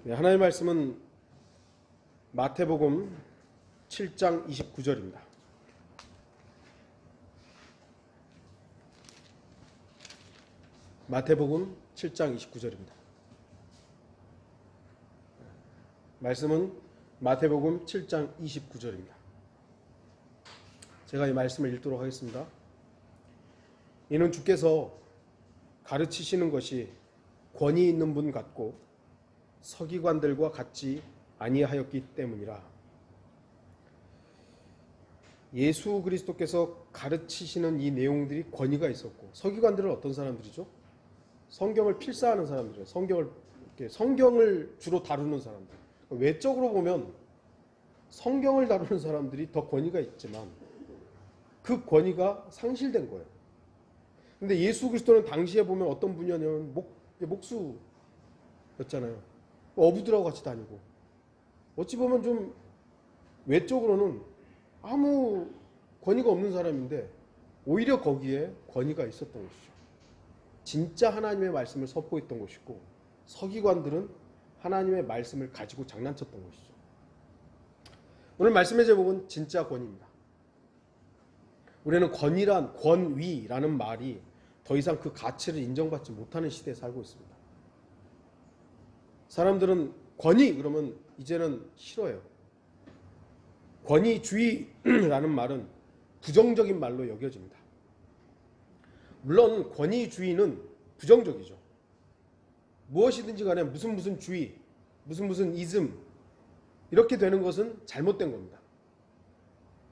네, 하나님의 말씀은 마태복음 7장 29절입니다. 마태복음 7장 29절입니다. 말씀은 마태복음 7장 29절입니다. 제가 이 말씀을 읽도록 하겠습니다. 이는 주께서 가르치시는 것이 권위 있는 분 같고 서기관들과 같지 아니하였기 때문이라. 예수 그리스도께서 가르치시는 이 내용들이 권위가 있었고, 서기관들은 어떤 사람들이죠? 성경을 필사하는 사람들이에요. 성경을 주로 다루는 사람들. 외적으로 보면 성경을 다루는 사람들이 더 권위가 있지만 그 권위가 상실된 거예요. 근데 예수 그리스도는 당시에 보면 어떤 분이냐면 목수였잖아요. 어부들하고 같이 다니고, 어찌 보면 좀 외적으로는 아무 권위가 없는 사람인데 오히려 거기에 권위가 있었던 것이죠. 진짜 하나님의 말씀을 선포했던 것이고, 서기관들은 하나님의 말씀을 가지고 장난쳤던 것이죠. 오늘 말씀의 제목은 진짜 권위입니다. 우리는 권위라는 말이 더 이상 그 가치를 인정받지 못하는 시대에 살고 있습니다. 사람들은 권위 그러면 이제는 싫어요. 권위주의라는 말은 부정적인 말로 여겨집니다. 물론 권위주의는 부정적이죠. 무엇이든지 간에 무슨 주의, 무슨 이즘, 이렇게 되는 것은 잘못된 겁니다.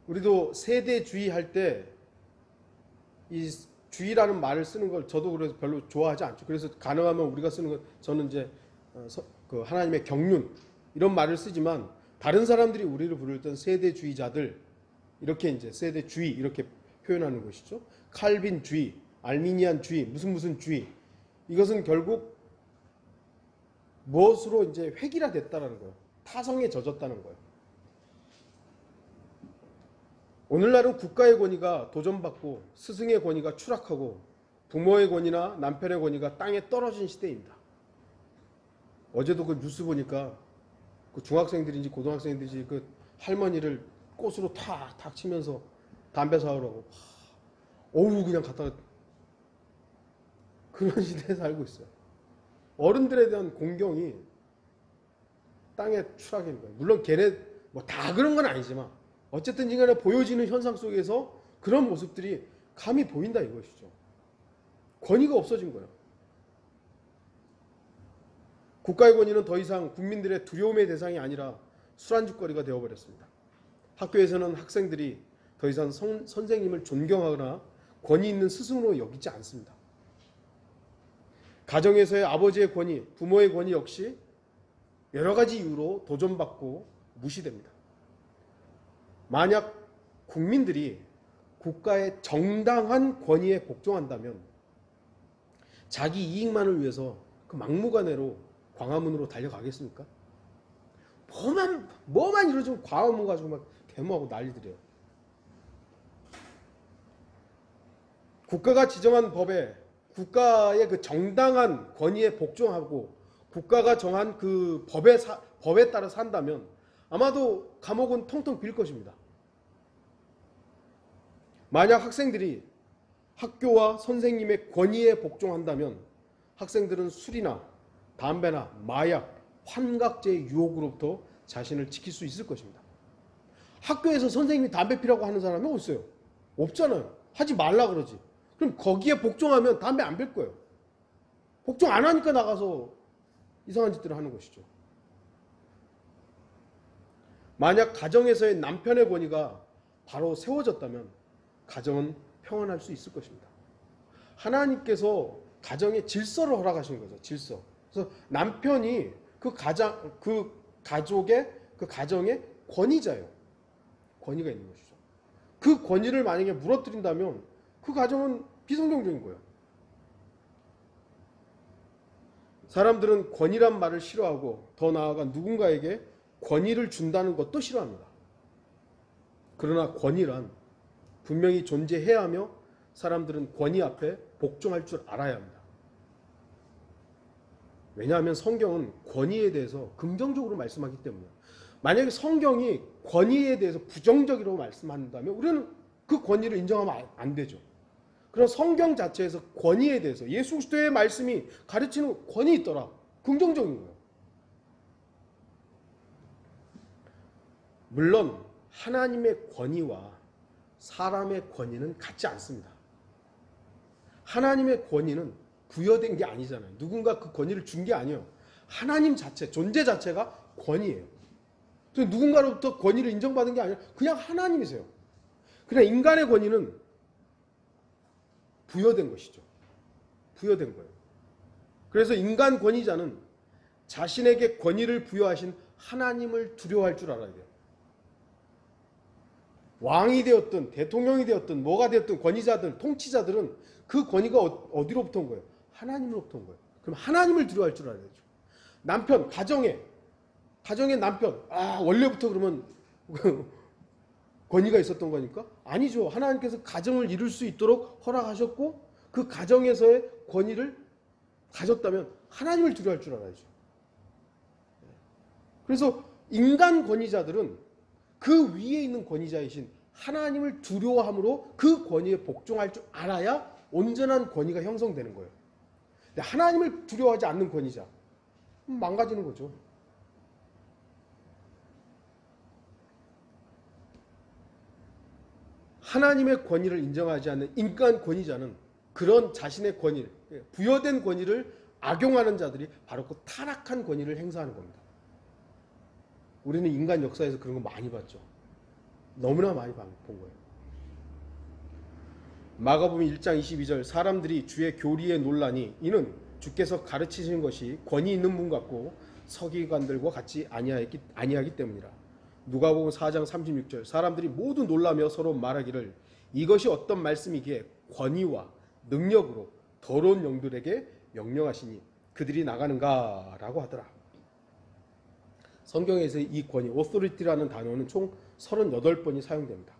우리도 세대주의 할 때 이 주의라는 말을 쓰는 걸 저도 그래서 별로 좋아하지 않죠. 그래서 가능하면 우리가 쓰는 것, 저는 이제 하나님의 경륜 이런 말을 쓰지만, 다른 사람들이 우리를 부를 땐 세대주의자들, 이렇게 이제 세대주의 이렇게 표현하는 것이죠. 칼빈주의, 알미니안주의, 무슨 주의, 이것은 결국 무엇으로 이제 획일화됐다는 거예요. 타성에 젖었다는 거예요. 오늘날은 국가의 권위가 도전받고 스승의 권위가 추락하고 부모의 권위나 남편의 권위가 땅에 떨어진 시대입니다. 어제도 그 뉴스 보니까 그 중학생들인지 고등학생들인지 그 할머니를 꽃으로 탁 치면서 담배 사오라고, 어우 그냥 갖다가, 그런 시대에 살고 있어요. 어른들에 대한 공경이 땅에 추락인 거예요. 물론 걔네 뭐 다 그런 건 아니지만 어쨌든 간에 보여지는 현상 속에서 그런 모습들이 감히 보인다 이것이죠. 권위가 없어진 거예요. 국가의 권위는 더 이상 국민들의 두려움의 대상이 아니라 술안주거리가 되어버렸습니다. 학교에서는 학생들이 더 이상 선생님을 존경하거나 권위 있는 스승으로 여기지 않습니다. 가정에서의 아버지의 권위, 부모의 권위 역시 여러 가지 이유로 도전받고 무시됩니다. 만약 국민들이 국가의 정당한 권위에 복종한다면 자기 이익만을 위해서 그 막무가내로 광화문으로 달려가겠습니까? 뭐만 이루어지면 광화문 가지고 막 데모하고 난리들이에요. 국가가 지정한 법에, 국가의 그 정당한 권위에 복종하고 국가가 정한 그 법에 따라 산다면 아마도 감옥은 텅텅 빌 것입니다. 만약 학생들이 학교와 선생님의 권위에 복종한다면 학생들은 술이나 담배나 마약, 환각제의 유혹으로부터 자신을 지킬 수 있을 것입니다. 학교에서 선생님이 담배 피라고 하는 사람이 없어요. 없잖아요. 하지 말라 그러지. 그럼 거기에 복종하면 담배 안 필 거예요. 복종 안 하니까 나가서 이상한 짓들을 하는 것이죠. 만약 가정에서의 남편의 권위가 바로 세워졌다면 가정은 평안할 수 있을 것입니다. 하나님께서 가정에 질서를 허락하신 거죠. 질서. 그래서 남편이 그 가정의 권위자예요. 권위가 있는 것이죠. 그 권위를 만약에 무너뜨린다면 그 가정은 비성경적인 거예요. 사람들은 권위란 말을 싫어하고 더 나아가 누군가에게 권위를 준다는 것도 싫어합니다. 그러나 권위란 분명히 존재해야 하며 사람들은 권위 앞에 복종할 줄 알아야 합니다. 왜냐하면 성경은 권위에 대해서 긍정적으로 말씀하기 때문이에요. 만약에 성경이 권위에 대해서 부정적으로 말씀한다면 우리는 그 권위를 인정하면 안 되죠. 그런 성경 자체에서 권위에 대해서 예수 그리스도의 말씀이 가르치는 권위 있더라. 긍정적인 거예요. 물론 하나님의 권위와 사람의 권위는 같지 않습니다. 하나님의 권위는 부여된 게 아니잖아요. 누군가 그 권위를 준 게 아니에요. 하나님 자체, 존재 자체가 권위예요. 누군가로부터 권위를 인정받은 게 아니라 그냥 하나님이세요. 그냥 인간의 권위는 부여된 것이죠. 부여된 거예요. 그래서 인간 권위자는 자신에게 권위를 부여하신 하나님을 두려워할 줄 알아야 돼요. 왕이 되었든 대통령이 되었든 뭐가 되었든 권위자들, 통치자들은 그 권위가 어디로부터 온 거예요? 하나님으로부터 온 거예요. 그럼 하나님을 두려워할 줄 알아야 되죠. 남편, 가정의 남편, 원래부터 그러면 권위가 있었던 거니까? 아니죠. 하나님께서 가정을 이룰 수 있도록 허락하셨고 그 가정에서의 권위를 가졌다면 하나님을 두려워할 줄 알아야죠. 그래서 인간 권위자들은 그 위에 있는 권위자이신 하나님을 두려워함으로 그 권위에 복종할 줄 알아야 온전한 권위가 형성되는 거예요. 근데 하나님을 두려워하지 않는 권위자, 망가지는 거죠. 하나님의 권위를 인정하지 않는 인간 권위자는 그런 자신의 권위를, 부여된 권위를 악용하는 자들이 바로 그 타락한 권위를 행사하는 겁니다. 우리는 인간 역사에서 그런 거 많이 봤죠. 너무나 많이 본 거예요. 마가복음 1장 22절 사람들이 주의 교리에 놀라니 이는 주께서 가르치시는 것이 권위 있는 분 같고 서기관들과 같이 아니하기 때문이라. 누가복음 4장 36절 사람들이 모두 놀라며 서로 말하기를 이것이 어떤 말씀이기에 권위와 능력으로 더러운 영들에게 명령하시니 그들이 나가는가 라고 하더라. 성경에서 이 권위, authority라는 단어는 총 38번이 사용됩니다.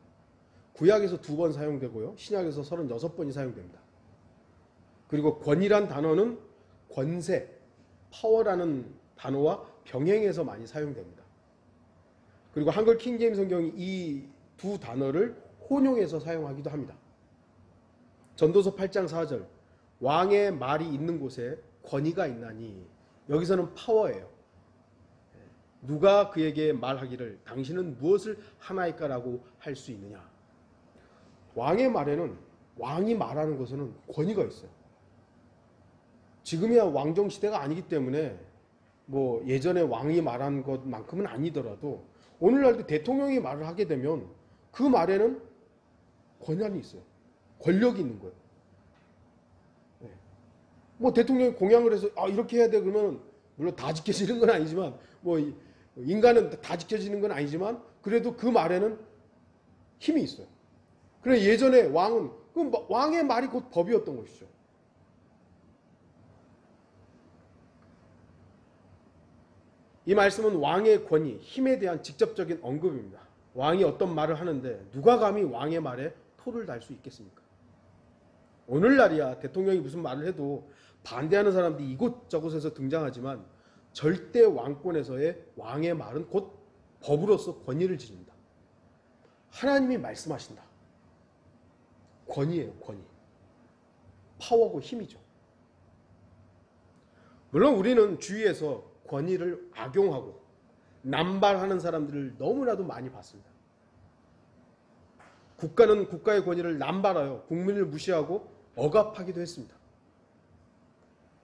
구약에서 2번 사용되고요. 신약에서 36번이 사용됩니다. 그리고 권위란 단어는 권세, 파워라는 단어와 병행해서 많이 사용됩니다. 그리고 한글 킹제임 성경이 이 두 단어를 혼용해서 사용하기도 합니다. 전도서 8장 4절 왕의 말이 있는 곳에 권위가 있나니 여기서는 파워예요. 누가 그에게 말하기를 당신은 무엇을 하나이까라고 할 수 있느냐. 왕의 말에는 왕이 말하는 것에는 권위가 있어요. 지금이야 왕정 시대가 아니기 때문에 뭐 예전에 왕이 말한 것만큼은 아니더라도 오늘날도 대통령이 말을 하게 되면 그 말에는 권한이 있어요. 권력이 있는 거예요. 네. 뭐 대통령이 공약을 해서 이렇게 해야 돼 그러면 물론 다 지켜지는 건 아니지만 뭐 인간은 다 지켜지는 건 아니지만 그래도 그 말에는 힘이 있어요. 그래 예전에 왕은 왕의 말이 곧 법이었던 것이죠. 이 말씀은 왕의 권위, 힘에 대한 직접적인 언급입니다. 왕이 어떤 말을 하는데 누가 감히 왕의 말에 토를 달 수 있겠습니까? 오늘날이야 대통령이 무슨 말을 해도 반대하는 사람들이 이곳저곳에서 등장하지만 절대 왕권에서의 왕의 말은 곧 법으로서 권위를 지닙니다. 하나님이 말씀하신다. 권위예요, 권위. 파워고 힘이죠. 물론 우리는 주위에서 권위를 악용하고 남발하는 사람들을 너무나도 많이 봤습니다. 국가는 국가의 권위를 남발하여 국민을 무시하고 억압하기도 했습니다.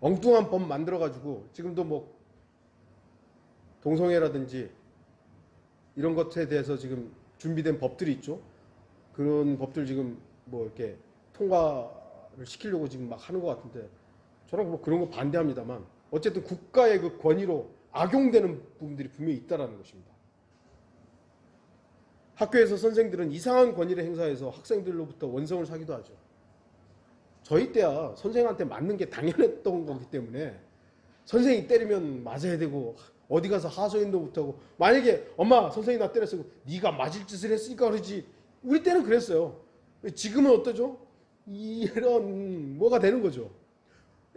엉뚱한 법 만들어가지고 지금도 뭐 동성애라든지 이런 것에 대해서 지금 준비된 법들이 있죠. 그런 법들 지금 뭐 이렇게 통과를 시키려고 지금 막 하는 것 같은데 저는 뭐 그런 거 반대합니다만 어쨌든 국가의 그 권위로 악용되는 부분들이 분명히 있다는 것입니다. 학교에서 선생들은 이상한 권위를 행사해서 학생들로부터 원성을 사기도 하죠. 저희 때야 선생한테 맞는 게 당연했던 거기 때문에 선생이 때리면 맞아야 되고 어디 가서 하소연도 못하고 만약에 엄마 선생이 나 때렸어 네가 맞을 짓을 했으니까 그러지 우리 때는 그랬어요. 지금은 어떠죠? 이런 뭐가 되는 거죠.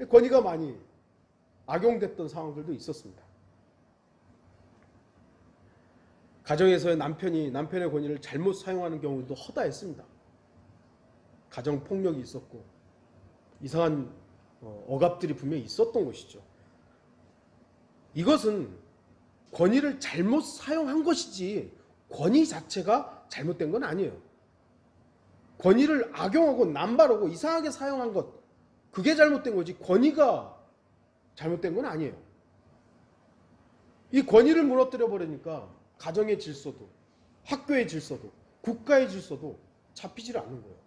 권위가 많이 악용됐던 상황들도 있었습니다. 가정에서의 남편이 남편의 권위를 잘못 사용하는 경우도 허다했습니다. 가정폭력이 있었고 이상한 억압들이 분명히 있었던 것이죠. 이것은 권위를 잘못 사용한 것이지 권위 자체가 잘못된 건 아니에요. 권위를 악용하고 남발하고 이상하게 사용한 것, 그게 잘못된 거지 권위가 잘못된 건 아니에요. 이 권위를 무너뜨려 버리니까 가정의 질서도, 학교의 질서도, 국가의 질서도 잡히질 않는 거예요.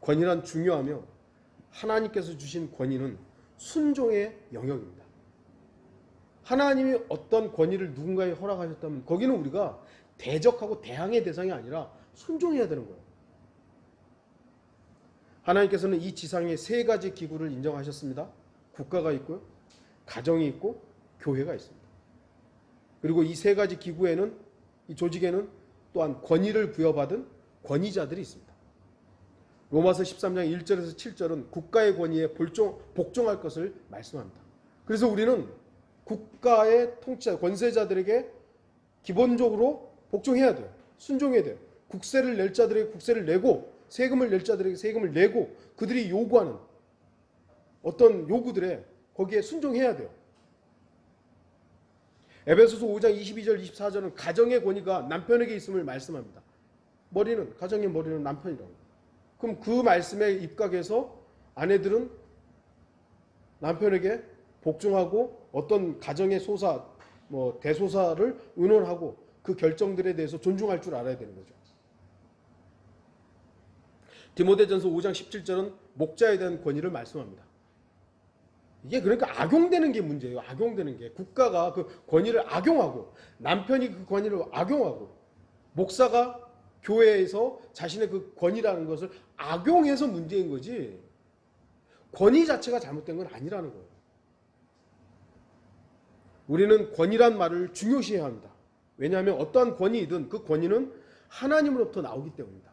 권위란 중요하며 하나님께서 주신 권위는 순종의 영역입니다. 하나님이 어떤 권위를 누군가에 허락하셨다면 거기는 우리가 대적하고 대항의 대상이 아니라 순종해야 되는 거예요. 하나님께서는 이 지상에 세 가지 기구를 인정하셨습니다. 국가가 있고요, 가정이 있고 교회가 있습니다. 그리고 이 세 가지 기구에는, 이 조직에는 또한 권위를 부여받은 권위자들이 있습니다. 로마서 13장 1절에서 7절은 국가의 권위에 복종할 것을 말씀합니다. 그래서 우리는 국가의 통치자, 권세자들에게 기본적으로 복종해야 돼요. 순종해야 돼요. 국세를 낼 자들에게 국세를 내고, 세금을 낼 자들에게 세금을 내고, 그들이 요구하는 어떤 요구들에 거기에 순종해야 돼요. 에베소서 5장 22절 24절은 가정의 권위가 남편에게 있음을 말씀합니다. 가정의 머리는 남편이라고. 그럼 그 말씀에 입각해서 아내들은 남편에게 복종하고 어떤 가정의 소사, 대소사를 의논하고 그 결정들에 대해서 존중할 줄 알아야 되는 거죠. 디모데전서 5장 17절은 목자에 대한 권위를 말씀합니다. 이게 그러니까 악용되는 게 문제예요. 악용되는 게. 국가가 그 권위를 악용하고, 남편이 그 권위를 악용하고, 목사가 교회에서 자신의 그 권위라는 것을 악용해서 문제인 거지, 권위 자체가 잘못된 건 아니라는 거예요. 우리는 권위란 말을 중요시해야 합니다. 왜냐하면 어떠한 권위이든 그 권위는 하나님으로부터 나오기 때문입니다.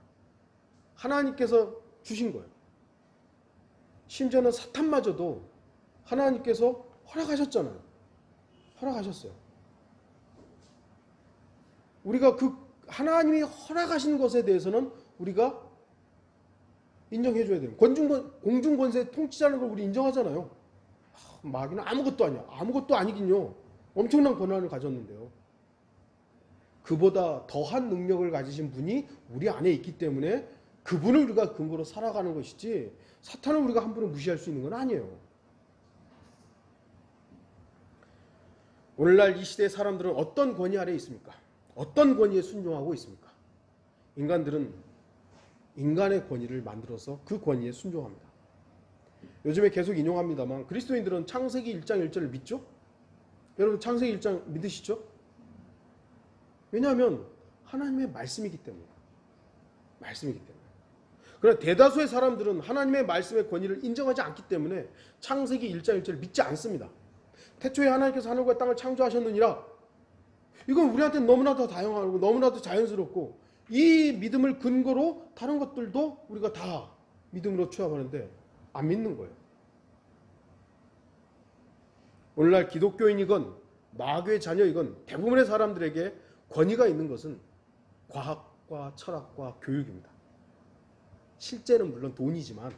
하나님께서 주신 거예요. 심지어는 사탄마저도 하나님께서 허락하셨잖아요. 허락하셨어요. 우리가 그 하나님이 허락하신 것에 대해서는 우리가 인정해줘야 돼요. 공중권세 통치자는 걸 우리 인정하잖아요. 마귀는 아무것도 아니야. 아무것도 아니긴요. 엄청난 권한을 가졌는데요. 그보다 더한 능력을 가지신 분이 우리 안에 있기 때문에 그분을 우리가 근거로 살아가는 것이지, 사탄을 우리가 함부로 무시할 수 있는 건 아니에요. 오늘날 이 시대의 사람들은 어떤 권위 아래에 있습니까? 어떤 권위에 순종하고 있습니까? 인간들은 인간의 권위를 만들어서 그 권위에 순종합니다. 요즘에 계속 인용합니다만 그리스도인들은 창세기 1장 1절을 믿죠? 여러분 창세기 1장 믿으시죠? 왜냐하면 하나님의 말씀이기 때문입니다. 말씀이기 때문에. 그러나 대다수의 사람들은 하나님의 말씀의 권위를 인정하지 않기 때문에 창세기 1장 1절을 믿지 않습니다. 태초에 하나님께서 하늘과 땅을 창조하셨느니라. 이건 우리한테 너무나도 다양하고 너무나도 자연스럽고, 이 믿음을 근거로 다른 것들도 우리가 다 믿음으로 취합하는데 안 믿는 거예요. 오늘날 기독교인이건 마귀의 자녀이건 대부분의 사람들에게 권위가 있는 것은 과학과 철학과 교육입니다. 실제는 물론 돈이지만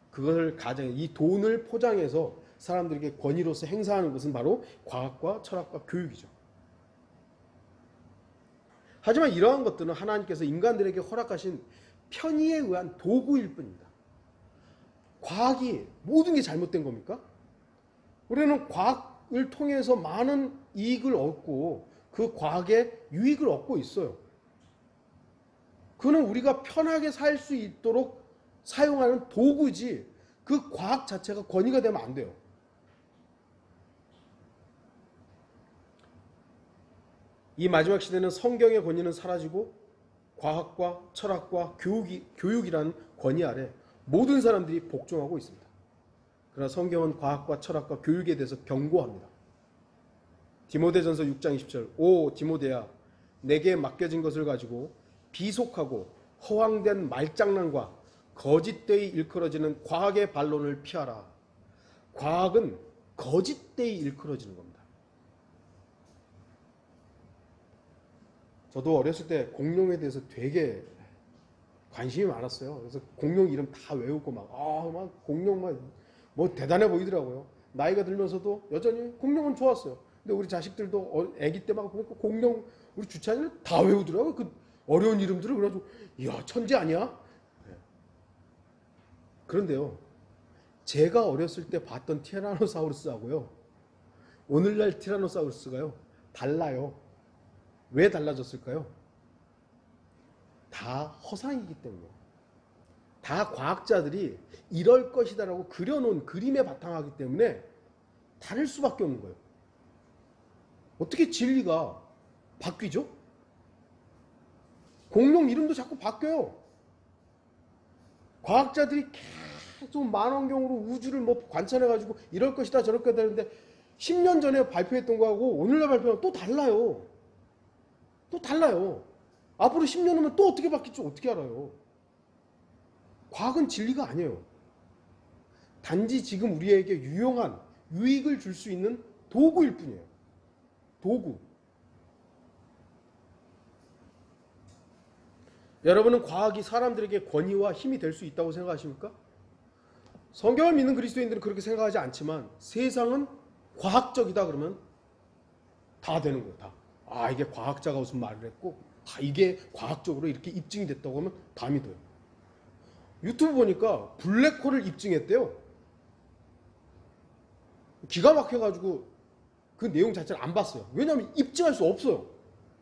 그것을 이 돈을 포장해서 사람들에게 권위로서 행사하는 것은 바로 과학과 철학과 교육이죠. 하지만 이러한 것들은 하나님께서 인간들에게 허락하신 편의에 의한 도구일 뿐입니다. 과학이 모든 게 잘못된 겁니까? 우리는 과학을 통해서 많은 이익을 얻고 그 과학의 유익을 얻고 있어요. 그는 우리가 편하게 살 수 있도록 사용하는 도구지, 그 과학 자체가 권위가 되면 안 돼요. 이 마지막 시대는 성경의 권위는 사라지고 과학과 철학과 교육이라는 권위 아래 모든 사람들이 복종하고 있습니다. 그러나 성경은 과학과 철학과 교육에 대해서 경고합니다. 디모데전서 6장 20절, 오 디모데야, 내게 맡겨진 것을 가지고 비속하고 허황된 말장난과 거짓되이 일컬어지는 과학의 반론을 피하라. 과학은 거짓되이 일컬어지는 겁니다. 저도 어렸을 때 공룡에 대해서 되게 관심이 많았어요. 그래서 공룡 이름 다 외우고 막 공룡 뭐 대단해 보이더라고요. 나이가 들면서도 여전히 공룡은 좋았어요. 근데 우리 자식들도 아기 때 막 보니까 공룡 우리 주찬이를 다 외우더라고요. 그 어려운 이름들을. 그래가지고 이야 천재 아니야? 그런데요, 제가 어렸을 때 봤던 티라노사우루스하고요 오늘날 티라노사우루스가요 달라요. 왜 달라졌을까요? 다 허상이기 때문에, 다 과학자들이 이럴 것이다라고 그려놓은 그림에 바탕하기 때문에 다를 수밖에 없는 거예요. 어떻게 진리가 바뀌죠? 공룡 이름도 자꾸 바뀌어요. 과학자들이 계속 만원경으로 우주를 뭐 관찰해가지고 이럴 것이다 저럴 것이다 하는데 10년 전에 발표했던 거하고 오늘날 발표하면 또 달라요. 또 달라요. 앞으로 10년 후면 또 어떻게 바뀔지 어떻게 알아요? 과학은 진리가 아니에요. 단지 지금 우리에게 유용한 유익을 줄 수 있는 도구일 뿐이에요. 도구. 여러분은 과학이 사람들에게 권위와 힘이 될 수 있다고 생각하십니까? 성경을 믿는 그리스도인들은 그렇게 생각하지 않지만 세상은 과학적이다 그러면 다 되는 거예요. 다. 아, 이게 과학자가 무슨 말을 했고 이게 과학적으로 이렇게 입증이 됐다고 하면 다 믿어요. 유튜브 보니까 블랙홀을 입증했대요. 기가 막혀가지고 그 내용 자체를 안 봤어요. 왜냐하면 입증할 수 없어요.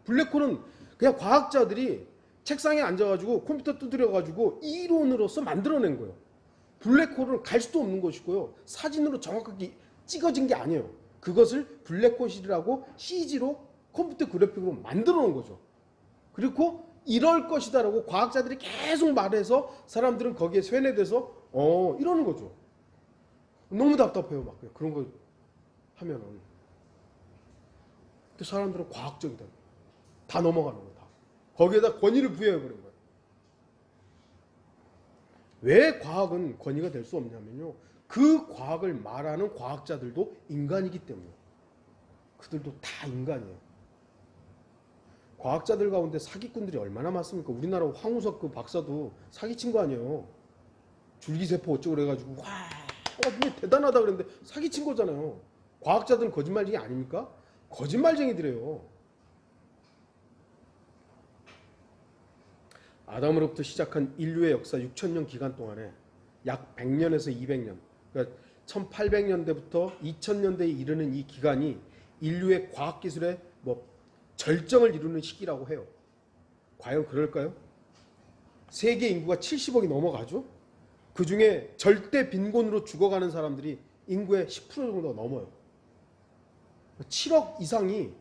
블랙홀은 그냥 과학자들이 책상에 앉아가지고 컴퓨터 두드려가지고 이론으로서 만들어낸 거예요. 블랙홀은 갈 수도 없는 것이고요. 사진으로 정확하게 찍어진 게 아니에요. 그것을 블랙홀이라고 CG로 컴퓨터 그래픽으로 만들어 놓은 거죠. 그리고 이럴 것이다라고 과학자들이 계속 말해서 사람들은 거기에 쇠뇌돼서 이러는 거죠. 너무 답답해요. 막 그런 거 하면은. 근데 사람들은 과학적이다. 다 넘어가는 거다. 거기에다 권위를 부여해버린 거예요. 왜 과학은 권위가 될 수 없냐면요, 그 과학을 말하는 과학자들도 인간이기 때문에. 그들도 다 인간이에요. 과학자들 가운데 사기꾼들이 얼마나 많습니까? 우리나라 황우석 그 박사도 사기친 거 아니에요. 줄기세포 어쩌고 그래가지고 대단하다 그랬는데 사기친 거잖아요. 과학자들은 거짓말쟁이 아닙니까? 거짓말쟁이들이에요. 아담으로부터 시작한 인류의 역사 6천년 기간 동안에 약 100년에서 200년, 그러니까 1800년대부터 2000년대에 이르는 이 기간이 인류의 과학기술의 절정을 이루는 시기라고 해요. 과연 그럴까요? 세계 인구가 70억이 넘어가죠? 그 중에 절대 빈곤으로 죽어가는 사람들이 인구의 10% 정도 넘어요. 7억 이상이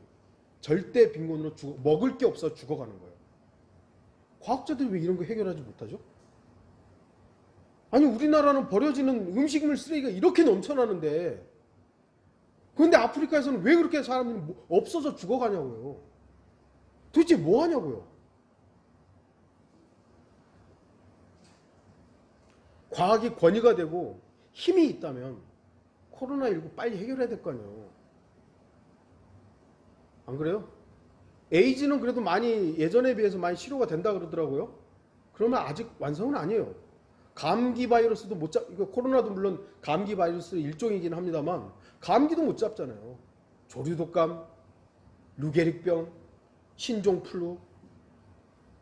절대 빈곤으로 먹을 게 없어 죽어가는 거예요. 과학자들이 왜 이런 거 해결하지 못하죠? 아니, 우리나라는 버려지는 음식물 쓰레기가 이렇게 넘쳐나는데, 그런데 아프리카에서는 왜 그렇게 사람들이 없어서 죽어가냐고요. 도대체 뭐 하냐고요. 과학이 권위가 되고 힘이 있다면 코로나19 빨리 해결해야 될 거 아니에요. 안 그래요? 에이즈는 그래도 많이 예전에 비해서 많이 치료가 된다 그러더라고요. 그러면 아직 완성은 아니에요. 감기 바이러스도 못 잡, 이거 코로나도 물론 감기 바이러스 일종이긴 합니다만 감기도 못 잡잖아요. 조류독감, 루게릭병, 신종플루.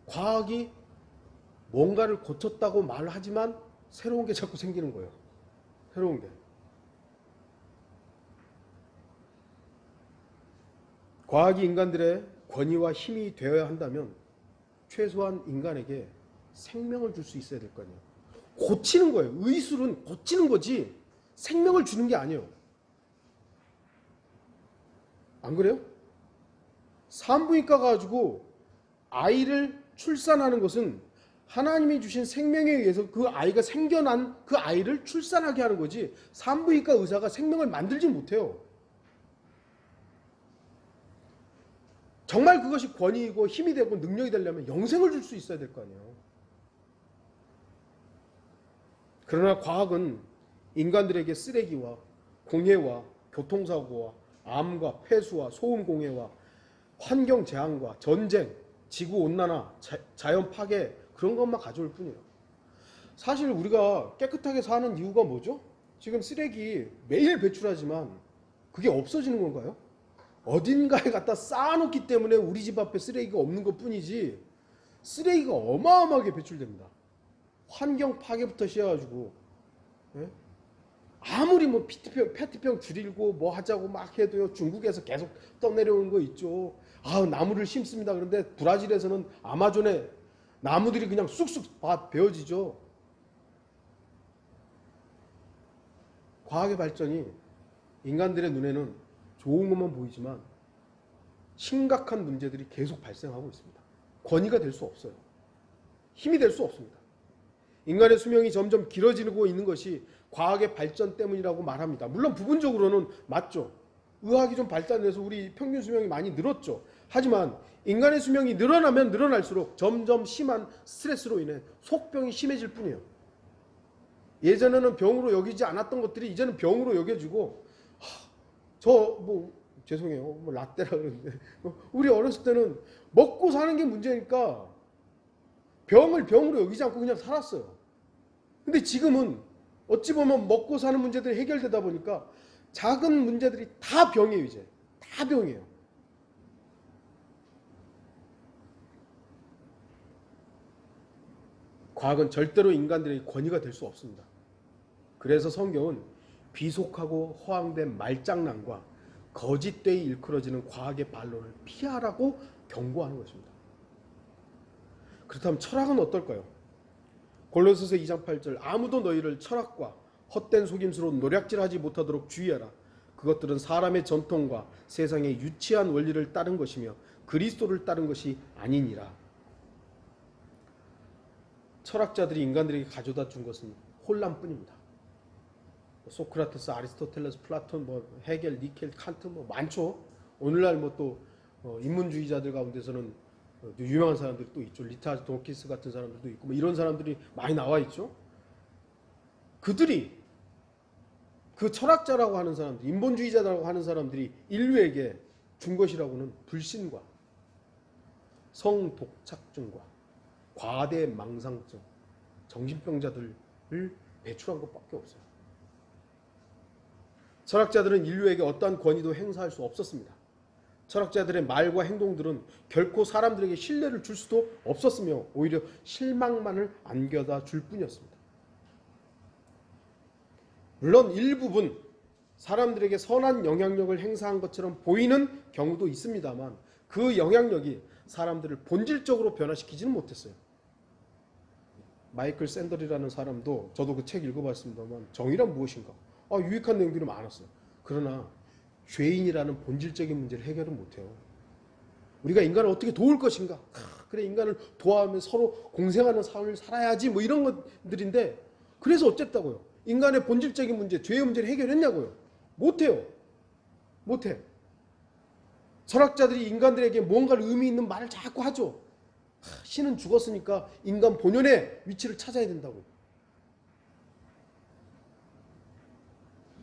과학이 뭔가를 고쳤다고 말하지만 새로운 게 자꾸 생기는 거예요. 새로운 게. 과학이 인간들의 권위와 힘이 되어야 한다면 최소한 인간에게 생명을 줄 수 있어야 될 거 아니에요. 고치는 거예요. 의술은 고치는 거지 생명을 주는 게 아니에요. 안 그래요? 산부인과 가지고 아이를 출산하는 것은 하나님이 주신 생명에 의해서 그 아이가 생겨난 그 아이를 출산하게 하는 거지 산부인과 의사가 생명을 만들지 못해요. 정말 그것이 권위이고 힘이 되고 능력이 되려면 영생을 줄 수 있어야 될 거 아니에요. 그러나 과학은 인간들에게 쓰레기와 공해와 교통사고와 암과 폐수와 소음 공해와 환경 재앙과 전쟁, 지구온난화, 자연 파괴 그런 것만 가져올 뿐이에요. 사실 우리가 깨끗하게 사는 이유가 뭐죠? 지금 쓰레기 매일 배출하지만 그게 없어지는 건가요? 어딘가에 갖다 쌓아놓기 때문에 우리 집 앞에 쓰레기가 없는 것 뿐이지 쓰레기가 어마어마하게 배출됩니다. 환경 파괴부터 시작해가지고 아무리 뭐 페트병 줄이고 뭐 하자고 막 해도요 중국에서 계속 떠내려오는 거 있죠. 아 나무를 심습니다. 그런데 브라질에서는 아마존에 나무들이 그냥 쑥쑥 베어지죠. 과학의 발전이 인간들의 눈에는 좋은 것만 보이지만 심각한 문제들이 계속 발생하고 있습니다. 권위가 될 수 없어요. 힘이 될 수 없습니다. 인간의 수명이 점점 길어지고 있는 것이 과학의 발전 때문이라고 말합니다. 물론 부분적으로는 맞죠. 의학이 좀 발달해서 우리 평균 수명이 많이 늘었죠. 하지만 인간의 수명이 늘어나면 늘어날수록 점점 심한 스트레스로 인해 속병이 심해질 뿐이에요. 예전에는 병으로 여기지 않았던 것들이 이제는 병으로 여겨지고 죄송해요. 뭐 라떼라 그러는데 우리 어렸을 때는 먹고 사는 게 문제니까 병을 병으로 여기지 않고 그냥 살았어요. 근데 지금은 어찌 보면 먹고 사는 문제들이 해결되다 보니까 작은 문제들이 다 병이에요. 이제 다 병이에요. 과학은 절대로 인간들의 권위가 될 수 없습니다. 그래서 성경은 비속하고 허황된 말장난과 거짓되이 일컬어지는 과학의 반론을 피하라고 경고하는 것입니다. 그렇다면 철학은 어떨까요? 골로새서 2장 8절 아무도 너희를 철학과 헛된 속임수로 노략질하지 못하도록 주의하라. 그것들은 사람의 전통과 세상의 유치한 원리를 따른 것이며 그리스도를 따른 것이 아니니라. 철학자들이 인간들에게 가져다 준 것은 혼란뿐입니다. 소크라테스, 아리스토텔레스, 플라톤, 헤겔, 니켈, 칸트 많죠. 오늘날 또 인문주의자들 가운데서는 유명한 사람들이 또 있죠. 리차드 도키스 같은 사람들도 있고 이런 사람들이 많이 나와 있죠. 그들이 그 철학자라고 하는 사람들, 인본주의자라고 하는 사람들이 인류에게 준 것이라고는 불신과 성독착증과 과대 망상증, 정신병자들을 배출한 것밖에 없어요. 철학자들은 인류에게 어떠한 권위도 행사할 수 없었습니다. 철학자들의 말과 행동들은 결코 사람들에게 신뢰를 줄 수도 없었으며 오히려 실망만을 안겨다 줄 뿐이었습니다. 물론 일부분 사람들에게 선한 영향력을 행사한 것처럼 보이는 경우도 있습니다만 그 영향력이 사람들을 본질적으로 변화시키지는 못했어요. 마이클 샌델이라는 사람도 저도 그 책 읽어봤습니다만 정의란 무엇인가? 유익한 내용들이 많았어요. 그러나 죄인이라는 본질적인 문제를 해결은 못해요. 우리가 인간을 어떻게 도울 것인가? 그래 인간을 도와하면 서로 공생하는 삶을 살아야지 이런 것들인데 그래서 어쨌다고요? 인간의 본질적인 문제, 죄의 문제를 해결했냐고요? 못해요. 못해. 철학자들이 인간들에게 뭔가를 의미 있는 말을 자꾸 하죠. 신은 죽었으니까 인간 본연의 위치를 찾아야 된다고.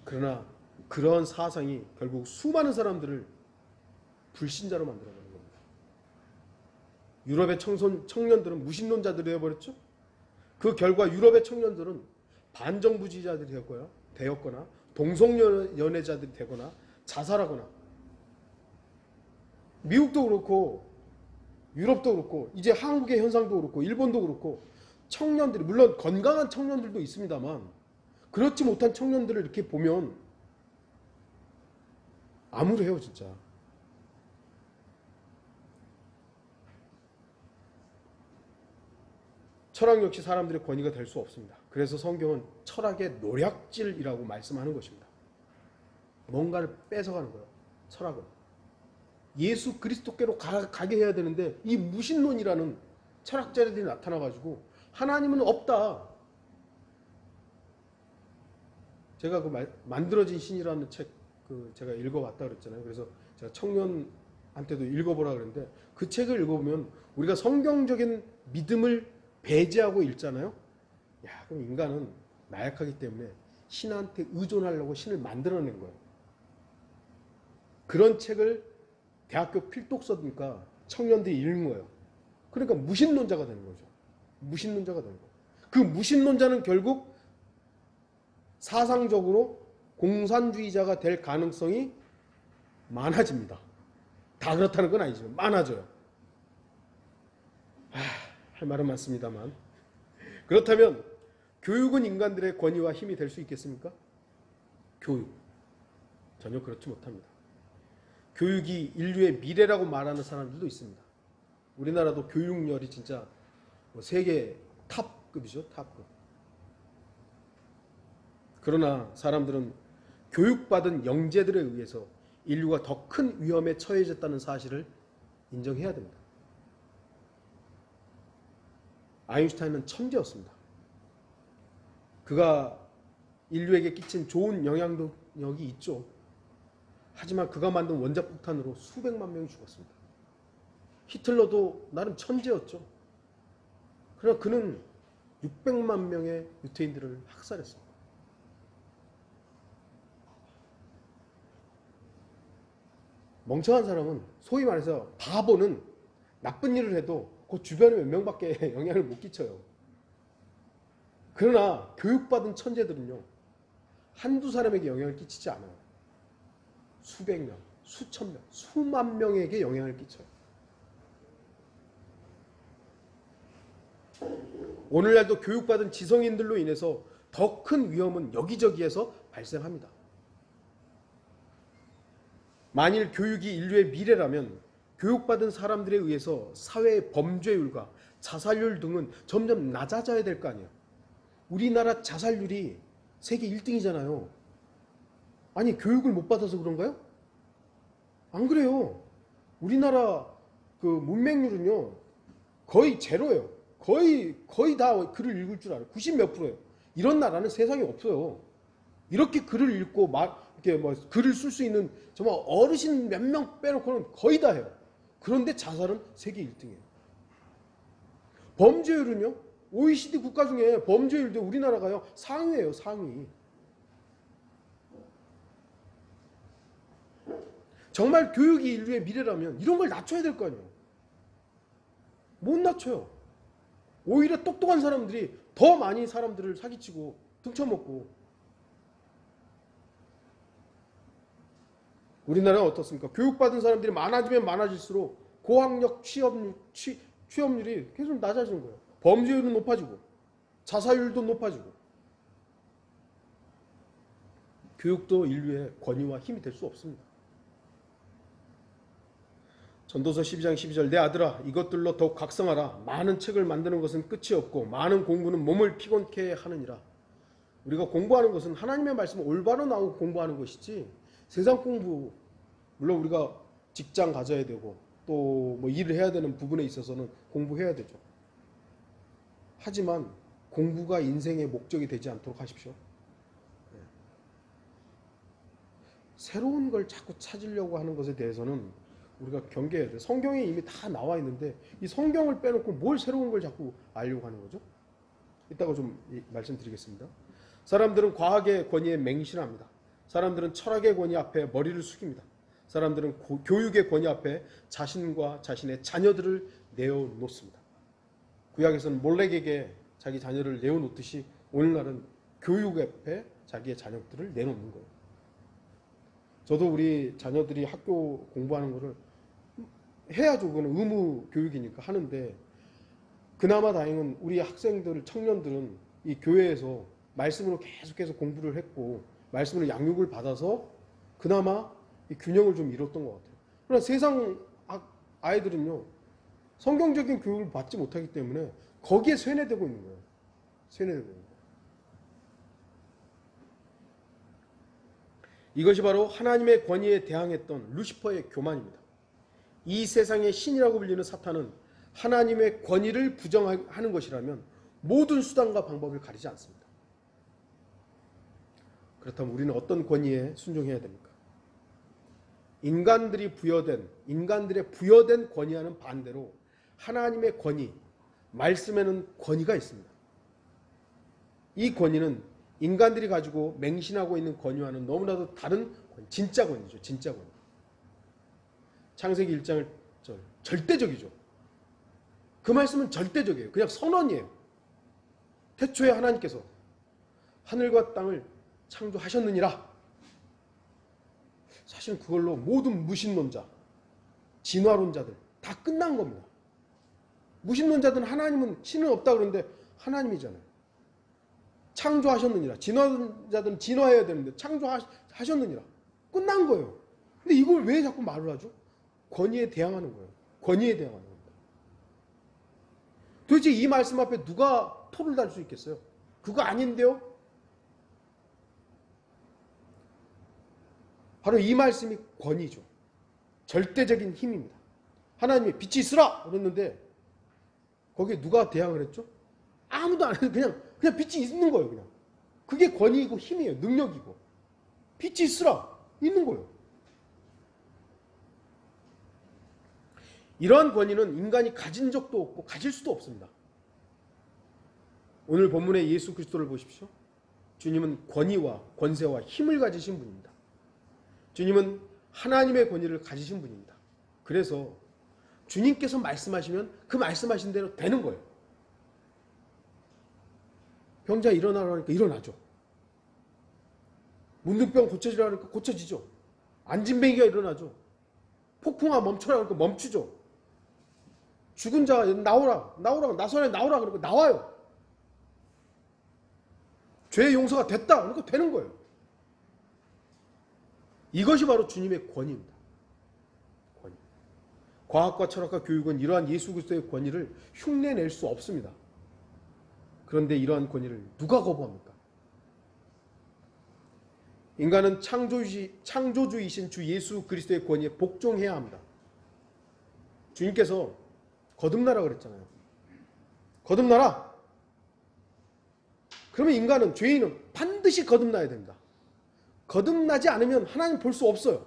그러나 그런 사상이 결국 수많은 사람들을 불신자로 만들어버린 겁니다. 유럽의 청년들은 무신론자들이 되어버렸죠. 그 결과 유럽의 청년들은 반정부주의자들이 되었거나 동성연애자들이 되거나 자살하거나 미국도 그렇고 유럽도 그렇고 이제 한국의 현상도 그렇고 일본도 그렇고 청년들이 물론 건강한 청년들도 있습니다만 그렇지 못한 청년들을 이렇게 보면 암울해요 진짜. 철학 역시 사람들의 권위가 될 수 없습니다. 그래서 성경은 철학의 노략질이라고 말씀하는 것입니다. 뭔가를 뺏어가는 거예요. 철학은. 예수 그리스도께로 가게 해야 되는데 이 무신론이라는 철학자들이 나타나가지고 하나님은 없다. 제가 만들어진 신이라는 책 제가 읽어봤다 그랬잖아요. 그래서 제가 청년한테도 읽어보라 그랬는데 그 책을 읽어보면 우리가 성경적인 믿음을 배제하고 읽잖아요. 그럼 인간은 나약하기 때문에 신한테 의존하려고 신을 만들어낸 거예요. 그런 책을 대학교 필독서니까 청년들이 읽는 거예요. 그러니까 무신론자가 되는 거죠. 무신론자가 되는 거예요. 그 무신론자는 결국 사상적으로 공산주의자가 될 가능성이 많아집니다. 다 그렇다는 건 아니지만 많아져요. 할 말은 많습니다만, 그렇다면 교육은 인간들의 권위와 힘이 될 수 있겠습니까? 교육 전혀 그렇지 못합니다. 교육이 인류의 미래라고 말하는 사람들도 있습니다. 우리나라도 교육열이 진짜 세계 탑급이죠. 탑급. 그러나 사람들은 교육받은 영재들에 의해서 인류가 더 큰 위험에 처해졌다는 사실을 인정해야 됩니다. 아인슈타인은 천재였습니다. 그가 인류에게 끼친 좋은 영향력이 있죠. 하지만 그가 만든 원자폭탄으로 수백만 명이 죽었습니다. 히틀러도 나름 천재였죠. 그러나 그는 600만 명의 유태인들을 학살했습니다. 멍청한 사람은, 소위 말해서 바보는 나쁜 일을 해도 그 주변에 몇 명밖에 영향을 못 끼쳐요. 그러나 교육받은 천재들은요, 한두 사람에게 영향을 끼치지 않아요. 수백 명, 수천 명, 수만 명에게 영향을 끼쳐요. 오늘날도 교육받은 지성인들로 인해서 더 큰 위험은 여기저기에서 발생합니다. 만일 교육이 인류의 미래라면 교육받은 사람들에 의해서 사회의 범죄율과 자살률 등은 점점 낮아져야 될 거 아니에요. 우리나라 자살률이 세계 1등이잖아요. 아니, 교육을 못 받아서 그런가요? 안 그래요. 우리나라 그 문맹률은요, 거의 제로예요. 거의 다 글을 읽을 줄 알아요. 90 몇 프로예요. 이런 나라는 세상에 없어요. 이렇게 글을 읽고 이렇게 글을 쓸 수 있는 정말 어르신 몇 명 빼놓고는 거의 다 해요. 그런데 자살은 세계 1등이에요. 범죄율은요, OECD 국가 중에 범죄율도 우리나라가요 상위예요. 상위. 정말 교육이 인류의 미래라면 이런 걸 낮춰야 될 거 아니에요. 못 낮춰요. 오히려 똑똑한 사람들이 더 많이 사람들을 사기치고 등쳐먹고. 우리나라는 어떻습니까? 교육받은 사람들이 많아지면 많아질수록 고학력 취업률이 계속 낮아지는 거예요. 범죄율은 높아지고 자살률도 높아지고. 교육도 인류의 권위와 힘이 될 수 없습니다. 전도서 12장 12절, 내 아들아 이것들로 더욱 각성하라. 많은 책을 만드는 것은 끝이 없고 많은 공부는 몸을 피곤케 하느니라. 우리가 공부하는 것은 하나님의 말씀을 올바로 나오고 공부하는 것이지, 세상 공부, 물론 우리가 직장 가져야 되고 또 뭐 일을 해야 되는 부분에 있어서는 공부해야 되죠. 하지만 공부가 인생의 목적이 되지 않도록 하십시오. 새로운 걸 자꾸 찾으려고 하는 것에 대해서는 우리가 경계해야 돼요. 성경에 이미 다 나와 있는데 이 성경을 빼놓고 뭘 새로운 걸 자꾸 알려고 하는 거죠? 이따가 좀 말씀드리겠습니다. 사람들은 과학의 권위에 맹신합니다. 사람들은 철학의 권위 앞에 머리를 숙입니다. 사람들은 교육의 권위 앞에 자신과 자신의 자녀들을 내어놓습니다. 구약에서는 몰렉에게 자기 자녀를 내어놓듯이 오늘날은 교육 앞에 자기의 자녀들을 내놓는 거예요. 저도 우리 자녀들이 학교 공부하는 거를 해야죠. 그건 의무 교육이니까 하는데, 그나마 다행은 우리 학생들, 청년들은 이 교회에서 말씀으로 계속해서 공부를 했고 말씀으로 양육을 받아서 그나마 이 균형을 좀 이뤘던 것 같아요. 그러나 세상 아이들은요, 성경적인 교육을 받지 못하기 때문에 거기에 쇠뇌되고 있는 거예요. 쇠뇌되고 있는 거예요. 이것이 바로 하나님의 권위에 대항했던 루시퍼의 교만입니다. 이 세상의 신이라고 불리는 사탄은 하나님의 권위를 부정하는 것이라면 모든 수단과 방법을 가리지 않습니다. 그렇다면 우리는 어떤 권위에 순종해야 됩니까? 인간들의 부여된 권위와는 반대로 하나님의 권위, 말씀에는 권위가 있습니다. 이 권위는 인간들이 가지고 맹신하고 있는 권위와는 너무나도 다른 진짜 권위죠. 진짜 권위. 창세기 1장 절대적이죠. 그 말씀은 절대적이에요. 그냥 선언이에요. 태초에 하나님께서 하늘과 땅을 창조하셨느니라. 사실은 그걸로 모든 무신론자, 진화론자들 다 끝난 겁니다. 무신론자들은 하나님은 신은 없다 그러는데 하나님이잖아요. 창조하셨느니라. 진화론자들은 진화해야 되는데 창조하셨느니라. 끝난 거예요. 근데 이걸 왜 자꾸 말을 하죠? 권위에 대항하는 거예요. 권위에 대항하는 겁니다. 도대체 이 말씀 앞에 누가 토를 달 수 있겠어요? 그거 아닌데요? 바로 이 말씀이 권위죠. 절대적인 힘입니다. 하나님이 빛이 있으라 그랬는데 거기에 누가 대항을 했죠? 아무도 안 해도 그냥 빛이 있는 거예요. 그냥 그게 권위이고 힘이에요. 능력이고 빛이 있으라 있는 거예요. 이러한 권위는 인간이 가진 적도 없고 가질 수도 없습니다. 오늘 본문의 예수 그리스도를 보십시오. 주님은 권위와 권세와 힘을 가지신 분입니다. 주님은 하나님의 권위를 가지신 분입니다. 그래서 주님께서 말씀하시면 그 말씀하신 대로 되는 거예요. 병자 일어나라 하니까 일어나죠. 문둥병 고쳐지라 하니까 고쳐지죠. 안진뱅이가 일어나죠. 폭풍아 멈춰라 하니까 멈추죠. 죽은 자 나오라 나선에 나오라 그러니까 나와요. 죄의 용서가 됐다 그러니까 되는 거예요. 이것이 바로 주님의 권위입니다. 권위. 과학과 철학과 교육은 이러한 예수 그리스도의 권위를 흉내낼 수 없습니다. 그런데 이러한 권위를 누가 거부합니까? 인간은 창조주이신 주 예수 그리스도의 권위에 복종해야 합니다. 주님께서 거듭나라 그랬잖아요. 거듭나라. 그러면 인간은, 죄인은 반드시 거듭나야 됩니다. 거듭나지 않으면 하나님 볼 수 없어요.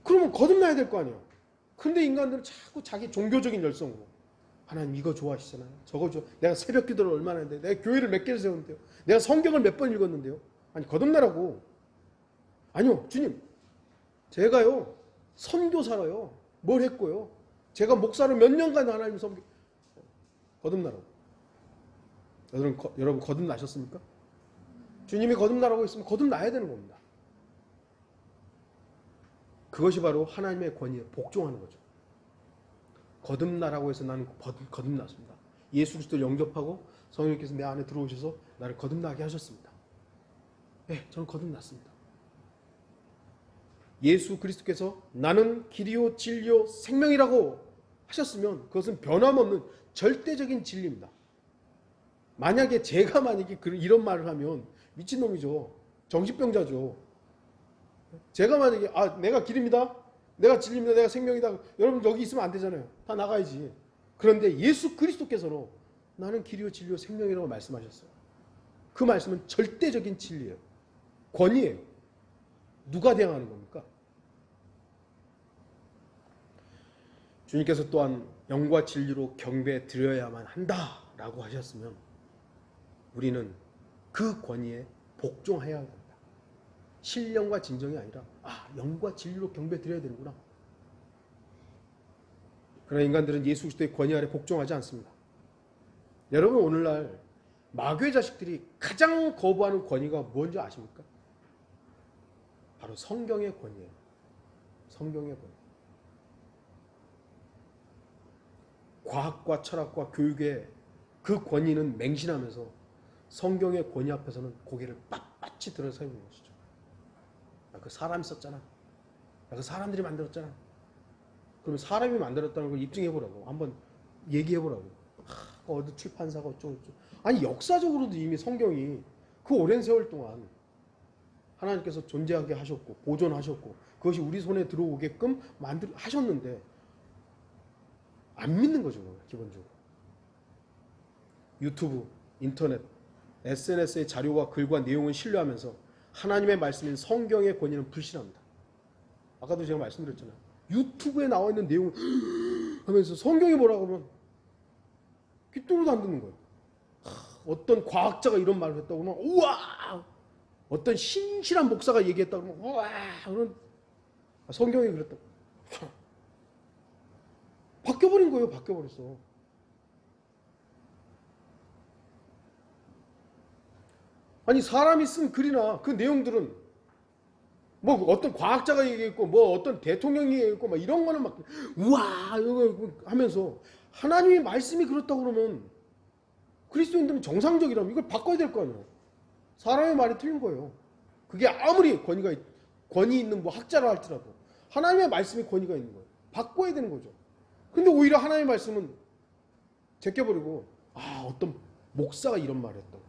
그러면 거듭나야 될 거 아니에요. 그런데 인간들은 자꾸 자기 종교적인 열성으로 하나님 이거 좋아하시잖아요. 저거 내가 새벽 기도를 얼마나 했는데, 내가 교회를 몇 개를 세웠는데요. 내가 성경을 몇 번 읽었는데요. 아니 거듭나라고. 아니요 주님, 제가요 선교사로요 뭘 했고요. 제가 목사로 몇 년간 하나님 섬기. 거듭나라고. 여러분 거듭나셨습니까? 주님이 거듭나라고 했으면 거듭나야 되는 겁니다. 그것이 바로 하나님의 권위에 복종하는 거죠. 거듭나라고 해서 나는 거듭났습니다. 예수 그리스도를 영접하고 성령께서 내 안에 들어오셔서 나를 거듭나게 하셨습니다. 네, 저는 거듭났습니다. 예수 그리스도께서 나는 길이요 진리요 생명이라고 하셨으면 그것은 변함없는 절대적인 진리입니다. 만약에 제가 이런 말을 하면 미친놈이죠. 정신병자죠. 제가 만약에 내가 길입니다. 내가 진리입니다. 내가 생명이다. 여러분 여기 있으면 안 되잖아요. 다 나가야지. 그런데 예수 그리스도께서는 나는 길이요 진리요 생명이라고 말씀하셨어요. 그 말씀은 절대적인 진리예요. 권위예요. 누가 대항하는 겁니까? 주님께서 또한 영과 진리로 경배 드려야만 한다라고 하셨으면 우리는 그 권위에 복종해야 합니다. 신령과 진정이 아니라 영과 진리로 경배 드려야 되는구나. 그러나 인간들은 예수 그리스도의 권위 아래 복종하지 않습니다. 여러분 오늘날 마귀의 자식들이 가장 거부하는 권위가 뭔지 아십니까? 바로 성경의 권위예요. 성경의 권위. 과학과 철학과 교육의 그 권위는 맹신하면서 성경의 권위 앞에서는 고개를 빳빳이 들어서 있는 것이죠. 그 사람이 썼잖아. 그 사람들이 만들었잖아. 그러면 사람이 만들었다는 걸 입증해보라고. 한번 얘기해보라고. 어디 출판사가 어쩌고저쩌고. 아니 역사적으로도 이미 성경이 그 오랜 세월 동안 하나님께서 존재하게 하셨고 보존하셨고 그것이 우리 손에 들어오게끔 하셨는데 안 믿는 거죠. 기본적으로. 유튜브, 인터넷, SNS의 자료와 글과 내용은 신뢰하면서 하나님의 말씀인 성경의 권위는 불신합니다. 아까도 제가 말씀드렸잖아요. 유튜브에 나와 있는 내용을 하면서 성경이 뭐라고 하면 귀뚱이도 안 듣는 거예요. 어떤 과학자가 이런 말을 했다고 그러면 우와, 어떤 신실한 목사가 얘기했다고 그러면 우와, 그런 성경이 그랬다고. 바뀌어버린 거예요. 바뀌어버렸어. 아니 사람이 쓴 글이나 그 내용들은 뭐 어떤 과학자가 얘기했고 뭐 어떤 대통령이 얘기했고 막 이런 거는 막 우와 이거 하면서 하나님의 말씀이 그렇다고 그러면 그리스도인들은 정상적이라면 이걸 바꿔야 될 거 아니에요. 사람의 말이 틀린 거예요. 그게 아무리 권위 있는 뭐 학자라 할지라도 하나님의 말씀이 권위가 있는 거예요. 바꿔야 되는 거죠. 근데 오히려 하나님의 말씀은 제껴버리고 어떤 목사가 이런 말을 했다고,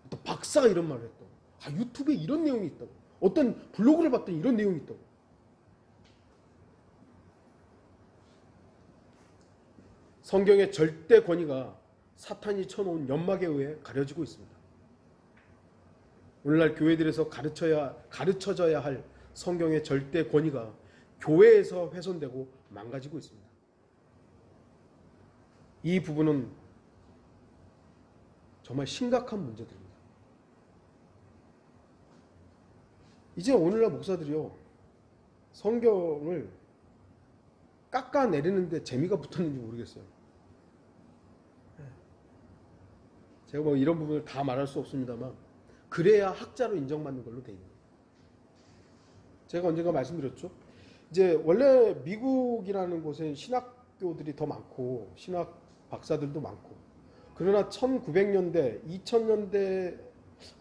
어떤 박사가 이런 말을 했다고, 유튜브에 이런 내용이 있다고, 어떤 블로그를 봤더니 이런 내용이 있다고. 성경의 절대 권위가 사탄이 쳐놓은 연막에 의해 가려지고 있습니다. 오늘날 교회들에서 가르쳐져야 할 성경의 절대 권위가 교회에서 훼손되고 망가지고 있습니다. 이 부분은 정말 심각한 문제들입니다. 이제 오늘날 목사들이요, 성경을 깎아내리는데 재미가 붙었는지 모르겠어요. 제가 뭐 이런 부분을 다 말할 수 없습니다만 그래야 학자로 인정받는 걸로 돼 있는 거예요. 제가 언젠가 말씀드렸죠. 이제 원래 미국이라는 곳에 신학교들이 더 많고 신학 박사들도 많고, 그러나 1900년대, 2000년대,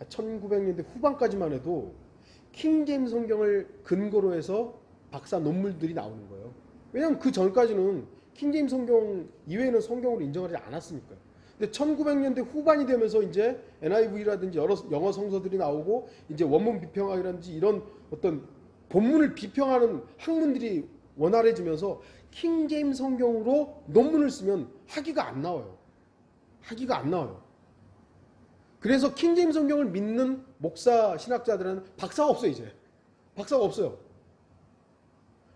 1900년대 후반까지만 해도 킹제임스 성경을 근거로 해서 박사 논문들이 나오는 거예요. 왜냐하면 그 전까지는 킹제임스 성경 이외에는 성경으로 인정하지 않았으니까요. 근데 1900년대 후반이 되면서 이제 NIV라든지 여러 영어 성서들이 나오고 이제 원문 비평학이라든지 이런 어떤 본문을 비평하는 학문들이 원활해지면서 킹제임스 성경으로 논문을 쓰면 학위가 안 나와요. 학위가 안 나와요. 그래서 킹제임스 성경을 믿는 목사 신학자들은 박사가 없어요. 이제 박사가 없어요.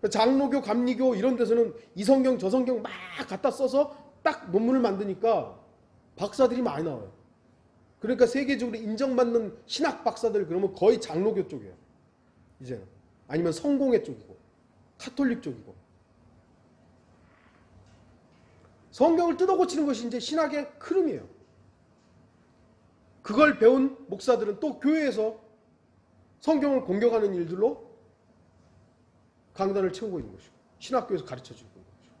장로교, 감리교 이런 데서는 이 성경 저 성경 막 갖다 써서 딱 논문을 만드니까 박사들이 많이 나와요. 그러니까 세계적으로 인정받는 신학 박사들 그러면 거의 장로교 쪽이에요. 이제는 아니면 성공회 쪽이고 카톨릭 쪽이고. 성경을 뜯어고치는 것이 이제 신학의 흐름이에요. 그걸 배운 목사들은 또 교회에서 성경을 공격하는 일들로 강단을 채우고 있는 것이고 신학교에서 가르쳐주고 있는 것이고.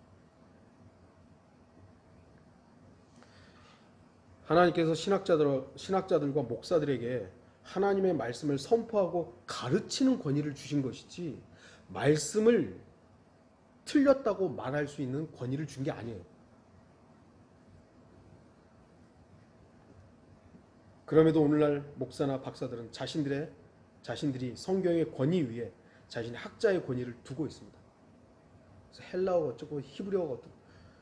하나님께서 신학자들과 목사들에게 하나님의 말씀을 선포하고 가르치는 권위를 주신 것이지 말씀을 틀렸다고 말할 수 있는 권위를 준 게 아니에요. 그럼에도 오늘날 목사나 박사들은 자신들이 성경의 권위 위에 자신의 학자의 권위를 두고 있습니다. 그래서 헬라어가 어쩌고 히브리어가 어쩌고.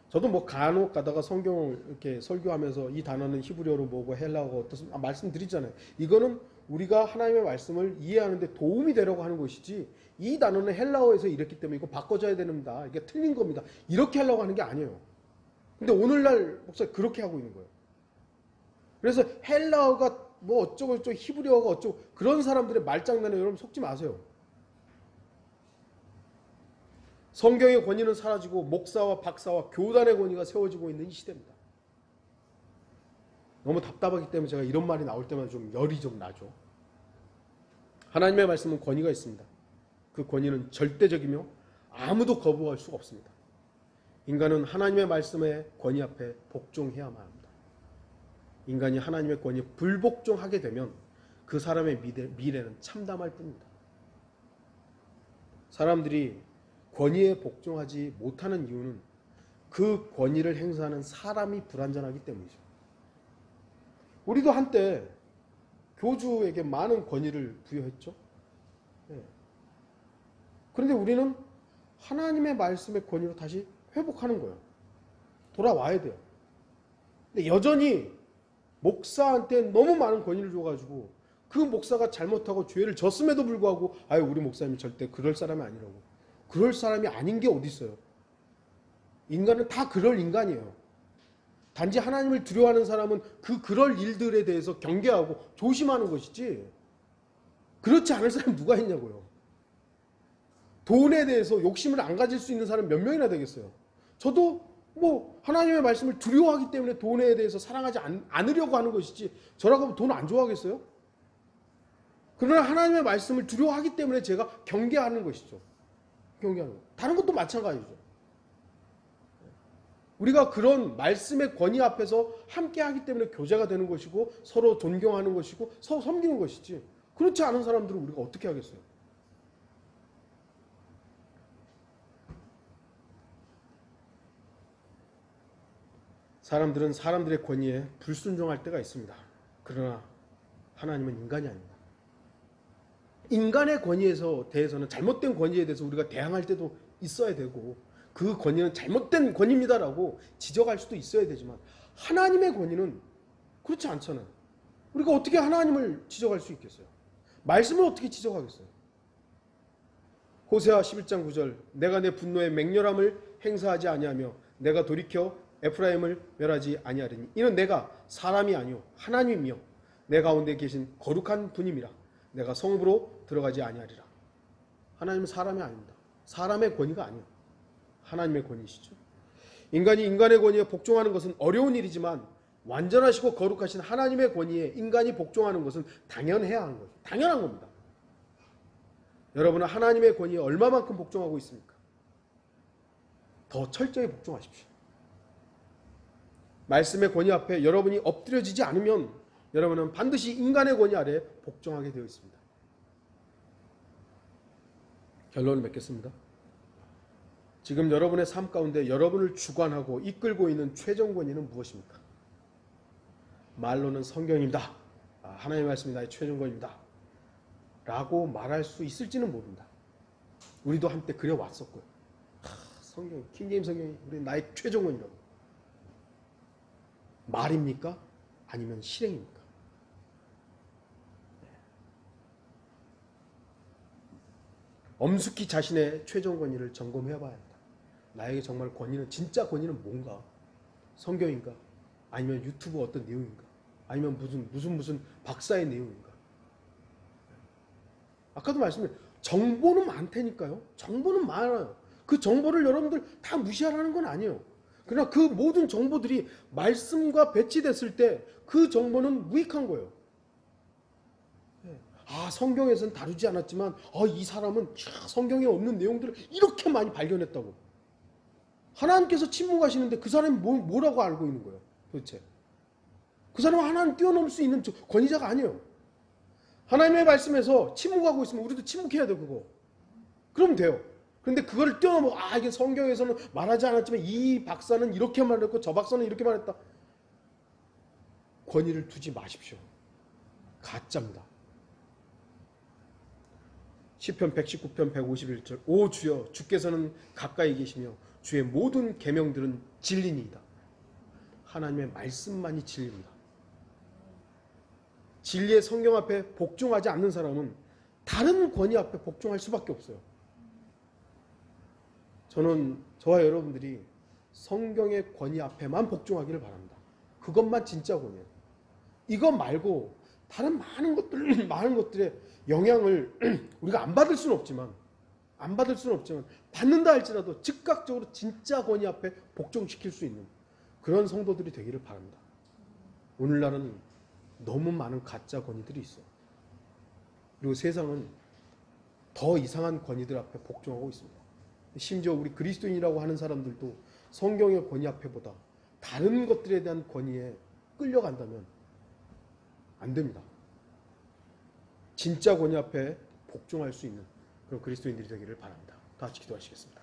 저도 뭐 간혹 가다가 성경을 이렇게 설교하면서 이 단어는 히브리어로 뭐고 헬라어가 어떻습니까? 말씀드리잖아요. 이거는 우리가 하나님의 말씀을 이해하는데 도움이 되려고 하는 것이지 이 단어는 헬라어에서 이랬기 때문에 이거 바꿔줘야 됩니다. 이게 틀린 겁니다. 이렇게 하려고 하는 게 아니에요. 근데 오늘날 목사 그렇게 하고 있는 거예요. 그래서 헬라어가 뭐 어쩌고 저쩌고 히브리어가 어쩌고 그런 사람들의 말장난에 여러분 속지 마세요. 성경의 권위는 사라지고 목사와 박사와 교단의 권위가 세워지고 있는 이 시대입니다. 너무 답답하기 때문에 제가 이런 말이 나올 때마다 좀 열이 좀 나죠. 하나님의 말씀은 권위가 있습니다. 그 권위는 절대적이며 아무도 거부할 수가 없습니다. 인간은 하나님의 말씀의 권위 앞에 복종해야만 합니다. 인간이 하나님의 권위에 불복종하게 되면 그 사람의 미래는 참담할 뿐입니다. 사람들이 권위에 복종하지 못하는 이유는 그 권위를 행사하는 사람이 불완전하기 때문이죠. 우리도 한때 교주에게 많은 권위를 부여했죠. 그런데 우리는 하나님의 말씀의 권위로 다시 회복하는 거예요. 돌아와야 돼요. 근데 여전히 목사한테 너무 많은 권위를 줘가지고 그 목사가 잘못하고 죄를 졌음에도 불구하고 우리 목사님이 절대 그럴 사람이 아니라고. 그럴 사람이 아닌 게 어디 있어요. 인간은 다 그럴 인간이에요. 단지 하나님을 두려워하는 사람은 그럴 일들에 대해서 경계하고 조심하는 것이지, 그렇지 않을 사람 누가 있냐고요. 돈에 대해서 욕심을 안 가질 수 있는 사람 몇 명이나 되겠어요. 저도 뭐 하나님의 말씀을 두려워하기 때문에 돈에 대해서 사랑하지 않으려고 하는 것이지, 저라고 하면 돈 안 좋아하겠어요? 그러나 하나님의 말씀을 두려워하기 때문에 제가 경계하는 것이죠. 경계하는 것. 다른 것도 마찬가지죠. 우리가 그런 말씀의 권위 앞에서 함께 하기 때문에 교제가 되는 것이고, 서로 존경하는 것이고, 서로 섬기는 것이지, 그렇지 않은 사람들은 우리가 어떻게 하겠어요? 사람들은 사람들의 권위에 불순종할 때가 있습니다. 그러나 하나님은 인간이 아닙니다. 인간의 권위에서 대해서는, 잘못된 권위에 대해서 우리가 대항할 때도 있어야 되고, 그 권위는 잘못된 권위입니다라고 지적할 수도 있어야 되지만, 하나님의 권위는 그렇지 않잖아요. 우리가 어떻게 하나님을 지적할 수 있겠어요? 말씀을 어떻게 지적하겠어요? 호세아 11장 9절, 내가 내 분노의 맹렬함을 행사하지 아니하며 내가 돌이켜 에프라임을 멸하지 아니하리니 이는 내가 사람이 아니요 하나님이며 내 가운데 계신 거룩한 분임이라. 내가 성읍으로 들어가지 아니하리라. 하나님은 사람이 아닙니다. 사람의 권위가 아니에요. 하나님의 권위시죠. 인간이 인간의 권위에 복종하는 것은 어려운 일이지만, 완전하시고 거룩하신 하나님의 권위에 인간이 복종하는 것은 당연해야 하는 거죠. 당연한 겁니다. 여러분은 하나님의 권위에 얼마만큼 복종하고 있습니까? 더 철저히 복종하십시오. 말씀의 권위 앞에 여러분이 엎드려지지 않으면 여러분은 반드시 인간의 권위 아래 복종하게 되어 있습니다. 결론을 맺겠습니다. 지금 여러분의 삶 가운데 여러분을 주관하고 이끌고 있는 최종 권위는 무엇입니까? 말로는 성경입니다. 하나님의 말씀이 나의 최종 권위입니다. 라고 말할 수 있을지는 모릅니다. 우리도 한때 그려왔었고요. 성경, 킹제임스 성경이 우리 나의 최종 권위라고. 말입니까? 아니면 실행입니까? 엄숙히 자신의 최종 권위를 점검해 봐야 합니다. 나에게 정말 권위는, 진짜 권위는 뭔가? 성경인가? 아니면 유튜브 어떤 내용인가? 아니면 무슨 박사의 내용인가? 아까도 말씀드린 정보는 많다니까요. 정보는 많아요. 그 정보를 여러분들 다 무시하라는 건 아니에요. 그러나 그 모든 정보들이 말씀과 배치됐을 때 그 정보는 무익한 거예요. 성경에서는 다루지 않았지만 이 사람은 성경에 없는 내용들을 이렇게 많이 발견했다고. 하나님께서 침묵하시는데 그 사람이 뭐라고 알고 있는 거예요 도대체? 그 사람은 하나님 뛰어넘을 수 있는 권위자가 아니에요. 하나님의 말씀에서 침묵하고 있으면 우리도 침묵해야 돼요. 그거 그러면 돼요. 그런데 그걸 뛰어넘어, 이게 성경에서는 말하지 않았지만 이 박사는 이렇게 말했고 저 박사는 이렇게 말했다. 권위를 두지 마십시오. 가짜입니다. 시편 119편 151절, 오 주여, 주께서는 가까이 계시며 주의 모든 계명들은 진리니이다. 하나님의 말씀만이 진리입니다. 진리의 성경 앞에 복종하지 않는 사람은 다른 권위 앞에 복종할 수밖에 없어요. 저는 저와 여러분들이 성경의 권위 앞에만 복종하기를 바랍니다. 그것만 진짜 권위예요. 이것 말고 다른 많은 것들의 영향을 우리가 안 받을 수는 없지만 받는다 할지라도 즉각적으로 진짜 권위 앞에 복종시킬 수 있는 그런 성도들이 되기를 바랍니다. 오늘날은 너무 많은 가짜 권위들이 있어요. 그리고 세상은 더 이상한 권위들 앞에 복종하고 있습니다. 심지어 우리 그리스도인이라고 하는 사람들도 성경의 권위 앞에보다 다른 것들에 대한 권위에 끌려간다면 안 됩니다. 진짜 권위 앞에 복종할 수 있는 그런 그리스도인들이 되기를 바랍니다. 다 같이 기도하시겠습니다.